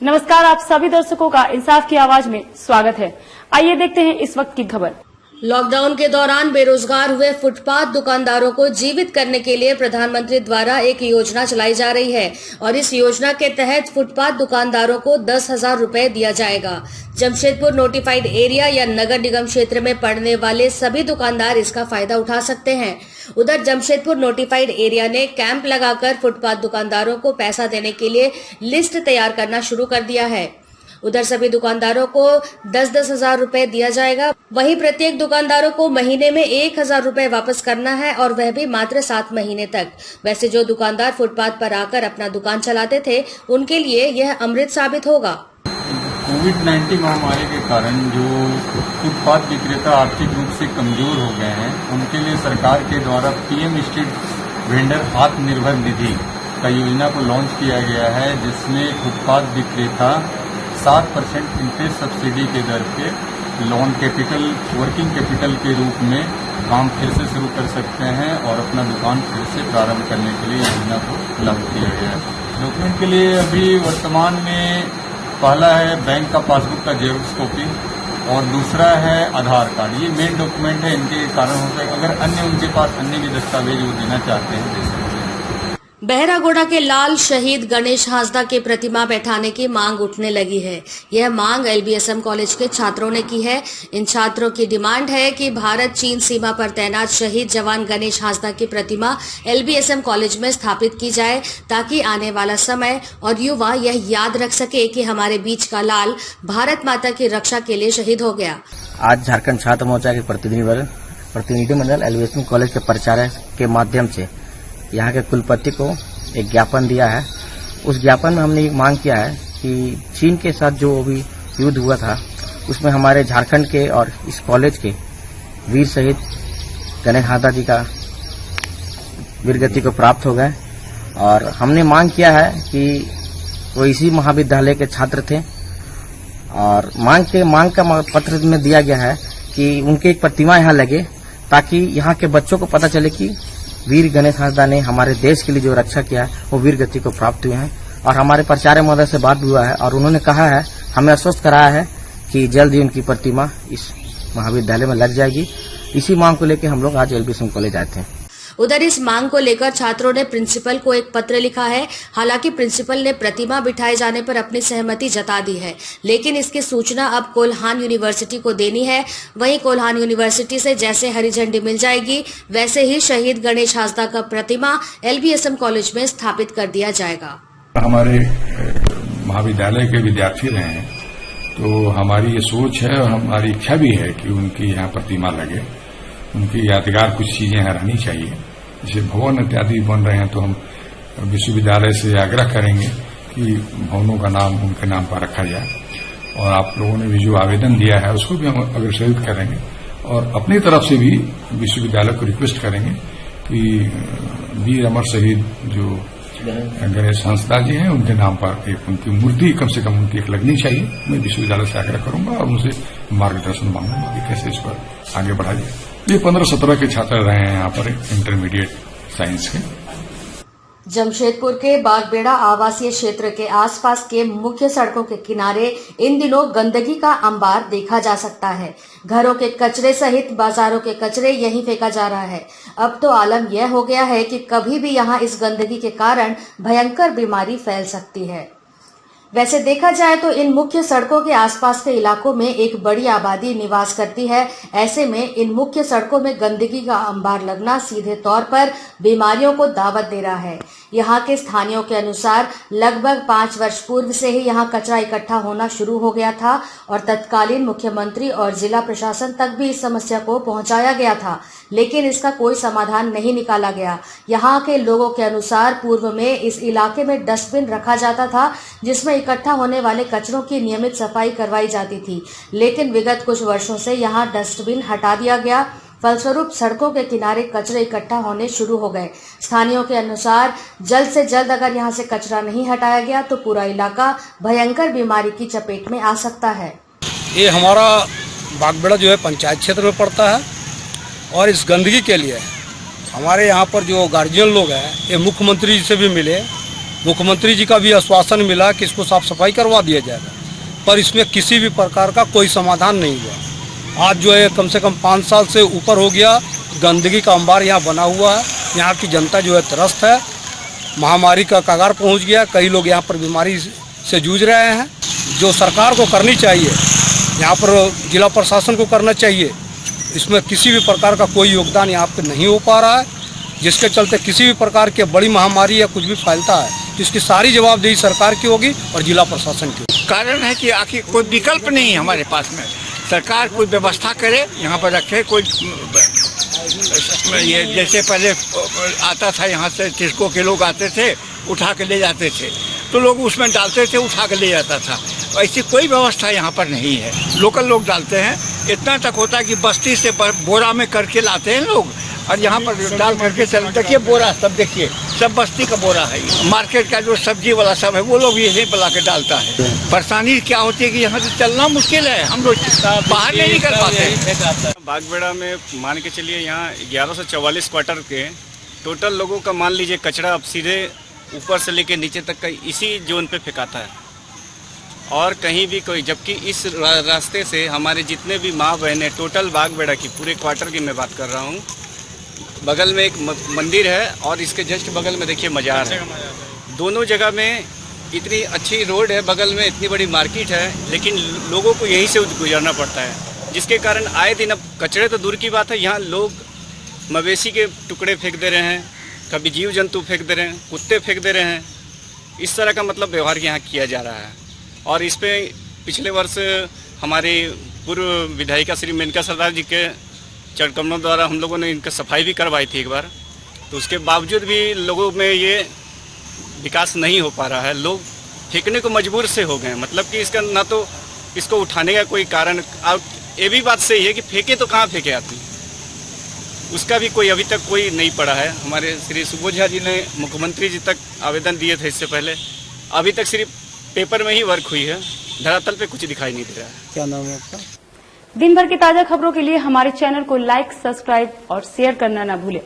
नमस्कार, आप सभी दर्शकों का इंसाफ की आवाज में स्वागत है। आइए देखते हैं इस वक्त की खबर। लॉकडाउन के दौरान बेरोजगार हुए फुटपाथ दुकानदारों को जीवित करने के लिए प्रधानमंत्री द्वारा एक योजना चलाई जा रही है और इस योजना के तहत फुटपाथ दुकानदारों को 10,000 रुपए दिया जाएगा। जमशेदपुर नोटिफाइड एरिया या नगर निगम क्षेत्र में पड़ने वाले सभी दुकानदार इसका फायदा उठा सकते हैं। उधर जमशेदपुर नोटिफाइड एरिया ने कैंप लगाकर फुटपाथ दुकानदारों को पैसा देने के लिए लिस्ट तैयार करना शुरू कर दिया है। उधर सभी दुकानदारों को 10-10 हजार रुपए दिया जाएगा। वहीं प्रत्येक दुकानदारों को महीने में 1,000 रुपए वापस करना है और वह भी मात्र 7 महीने तक। वैसे जो दुकानदार फुटपाथ पर आकर अपना दुकान चलाते थे, उनके लिए यह अमृत साबित होगा। कोविड-19 महामारी के कारण जो फुटपाथ विक्रेता आर्थिक रूप से कमजोर हो गए हैं, उनके लिए सरकार के द्वारा PM street vendor Atmanirbhar Nidhi का योजना को लॉन्च किया गया है, जिसमें फुटपाथ विक्रेता 7% इंटरेस्ट सब्सिडी के दर पे लोन कैपिटल, वर्किंग कैपिटल के रूप में काम फिर से शुरू कर सकते हैं और अपना दुकान फिर से प्रारंभ करने के लिए योजना को लागू किया गया है। डॉक्यूमेंट के लिए अभी वर्तमान में पहला है बैंक का पासबुक का जेरॉक्स कॉपी और दूसरा है आधार कार्ड। ये मेन डॉक्यूमेंट है, इनके कारण होता है। अगर अन्य उनके पास अन्य भी दस्तावेज वो देना चाहते हैं दे सकते हैं। बहरागोड़ा के लाल शहीद गणेश हांसदा की प्रतिमा बैठाने की मांग उठने लगी है। यह मांग LBSM कॉलेज के छात्रों ने की है। इन छात्रों की डिमांड है कि भारत चीन सीमा पर तैनात शहीद जवान गणेश हांसदा की प्रतिमा LBSM कॉलेज में स्थापित की जाए, ताकि आने वाला समय और युवा यह याद रख सके कि हमारे बीच का लाल भारत माता की रक्षा के लिए शहीद हो गया। आज झारखंड छात्र मोर्चा के प्रतिनिधिमंडल LBSM कॉलेज के प्राचार्य के माध्यम से यहाँ के कुलपति को एक ज्ञापन दिया है। उस ज्ञापन में हमने मांग किया है कि चीन के साथ जो अभी युद्ध हुआ था, उसमें हमारे झारखंड के और इस कॉलेज के वीर शहीद गणेश हांसदा जी का वीरगति को प्राप्त हो गए और हमने मांग किया है कि वो इसी महाविद्यालय के छात्र थे और मांग का पत्र में दिया गया है कि उनकी एक प्रतिमा यहाँ लगे, ताकि यहाँ के बच्चों को पता चले कि वीर गणेश हांसदा ने हमारे देश के लिए जो रक्षा किया है वो वीर गति को प्राप्त हुए हैं। और हमारे प्राचार्य महोदय से बात हुआ है और उन्होंने कहा है, हमें आश्वस्त कराया है कि जल्द ही उनकी प्रतिमा इस महाविद्यालय में लग जाएगी। इसी मांग को लेकर हम लोग आज LBSM कॉलेज आए थे। उधर इस मांग को लेकर छात्रों ने प्रिंसिपल को एक पत्र लिखा है। हालांकि प्रिंसिपल ने प्रतिमा बिठाए जाने पर अपनी सहमति जता दी है, लेकिन इसकी सूचना अब कोल्हान यूनिवर्सिटी को देनी है। वहीं कोल्हान यूनिवर्सिटी से जैसे हरी झंडी मिल जाएगी, वैसे ही शहीद गणेश हांसदा का प्रतिमा LBSM कॉलेज में स्थापित कर दिया जाएगा। हमारे महाविद्यालय के विद्यार्थी रहे हैं, तो हमारी ये सोच है और हमारी इच्छा भी है कि उनकी यहाँ प्रतिमा लगे। उनकी यादगार कुछ चीजें यहाँ रहनी चाहिए। जैसे भवन इत्यादि बन रहे हैं, तो हम विश्वविद्यालय से आग्रह करेंगे कि भवनों का नाम उनके नाम पर रखा जाए। और आप लोगों ने भी जो आवेदन दिया है उसको भी हम अग्रसरित करेंगे और अपनी तरफ से भी विश्वविद्यालय को रिक्वेस्ट करेंगे कि वीर अमर शहीद जो गणेश हांसदा जी हैं, उनके नाम पर एक उनकी मूर्ति कम से कम उनकी एक लगनी चाहिए। मैं विश्वविद्यालय से आग्रह करूंगा और उनसे मार्गदर्शन मांगूंगा कि कैसे इस पर आगे बढ़ा जाए। ये 15-17 के छात्र रहे हैं यहाँ पर इंटरमीडिएट साइंस के। जमशेदपुर के बागबेड़ा आवासीय क्षेत्र के आसपास के मुख्य सड़कों के किनारे इन दिनों गंदगी का अंबार देखा जा सकता है। घरों के कचरे सहित बाजारों के कचरे यहीं फेंका जा रहा है। अब तो आलम यह हो गया है कि कभी भी यहाँ इस गंदगी के कारण भयंकर बीमारी फैल सकती है। वैसे देखा जाए तो इन मुख्य सड़कों के आसपास के इलाकों में एक बड़ी आबादी निवास करती है। ऐसे में इन मुख्य सड़कों में गंदगी का अंबार लगना सीधे तौर पर बीमारियों को दावत दे रहा है। यहाँ के स्थानीयों के अनुसार लगभग 5 वर्ष पूर्व से ही यहाँ कचरा इकट्ठा होना शुरू हो गया था और तत्कालीन मुख्यमंत्री और जिला प्रशासन तक भी इस समस्या को पहुंचाया गया था, लेकिन इसका कोई समाधान नहीं निकाला गया। यहाँ के लोगों के अनुसार पूर्व में इस इलाके में डस्टबिन रखा जाता था, जिसमें इकट्ठा होने वाले कचरों की नियमित सफाई करवाई जाती थी, लेकिन विगत कुछ वर्षों से यहाँ डस्टबिन हटा दिया गया। फलस्वरूप सड़कों के किनारे कचरे इकट्ठा होने शुरू हो गए। स्थानीयों के अनुसार जल्द से जल्द अगर यहाँ से कचरा नहीं हटाया गया तो पूरा इलाका भयंकर बीमारी की चपेट में आ सकता है। ये हमारा बागबेड़ा जो है पंचायत क्षेत्र में पड़ता है और इस गंदगी के लिए हमारे यहाँ पर जो गार्जियन लोग हैं, ये मुख्यमंत्री जी से भी मिले मुख्यमंत्री जी का भी आश्वासन मिला कि इसको साफ सफाई करवा दिया जाएगा, पर इसमें किसी भी प्रकार का कोई समाधान नहीं हुआ। आज जो है कम से कम 5 साल से ऊपर हो गया, गंदगी का अंबार यहाँ बना हुआ है। यहाँ की जनता जो है त्रस्त है, महामारी का कगार पहुँच गया। कई लोग यहाँ पर बीमारी से जूझ रहे हैं। जो सरकार को करनी चाहिए, यहाँ पर जिला प्रशासन को करना चाहिए, इसमें किसी भी प्रकार का कोई योगदान यहाँ पे नहीं हो पा रहा है, जिसके चलते किसी भी प्रकार की बड़ी महामारी या कुछ भी फैलता है तो इसकी सारी जवाबदेही सरकार की होगी और जिला प्रशासन की होगी। कारण है कि आखिर कोई विकल्प नहीं है हमारे पास में। सरकार कोई व्यवस्था करे, यहाँ पर रखे कोई, ये जैसे पहले आता था यहाँ से टिस्को के लोग आते थे, उठा के ले जाते थे, तो लोग उसमें डालते थे, उठा के ले जाता था। ऐसी कोई व्यवस्था यहाँ पर नहीं है। लोकल लोग डालते हैं, इतना तक होता है कि बस्ती से बोरा में करके लाते हैं लोग और यहाँ पर डाल करके चल। देखिए बोरा, सब देखिए, सब बस्ती का बोरा है। मार्केट का जो सब्जी वाला सब है वो लोग यहीं पर ला के डालता है। परेशानी क्या होती है कि यहाँ से चलना मुश्किल है, हम लोग बाहर नहीं निकल पाते। बागबेड़ा में मान के चलिए यहाँ 1144 क्वार्टर के टोटल लोगों का मान लीजिए कचरा अब सीधे ऊपर से लेके नीचे तक का इसी जोन पे फेंकाता है और कहीं भी कोई, जबकि इस रास्ते से हमारे जितने भी माँ बहनें टोटल बागबेड़ा की पूरे क्वार्टर की मैं बात कर रहा हूँ, बगल में एक मंदिर है और इसके जस्ट बगल में देखिए मजार है। दोनों जगह में इतनी अच्छी रोड है, बगल में इतनी बड़ी मार्केट है, लेकिन लोगों को यहीं से गुजरना पड़ता है, जिसके कारण आए दिन, अब कचरे तो दूर की बात है, यहाँ लोग मवेशी के टुकड़े फेंक दे रहे हैं, कभी जीव जंतु फेंक दे रहे हैं, कुत्ते फेंक दे रहे हैं। इस तरह का मतलब व्यवहार यहाँ किया जा रहा है। और इस पे पिछले वर्ष हमारे पूर्व विधायिका श्री मेनका सरदार जी के चरणकमलों द्वारा हम लोगों ने इनका सफाई भी करवाई थी एक बार, तो उसके बावजूद भी लोगों में ये विकास नहीं हो पा रहा है। लोग फेंकने को मजबूर से हो गए, मतलब कि इसका ना तो इसको उठाने का कोई कारण। अब ये भी बात सही है कि फेंके तो कहाँ फेंके आदमी, उसका भी कोई अभी तक कोई नहीं पड़ा है। हमारे श्री सुबोध झा जी ने मुख्यमंत्री जी तक आवेदन दिए थे इससे पहले, अभी तक सिर्फ पेपर में ही वर्क हुई है, धरातल पे कुछ दिखाई नहीं दे रहा है। क्या नाम है आपका? दिन भर की ताजा खबरों के लिए हमारे चैनल को लाइक, सब्सक्राइब और शेयर करना ना भूलें।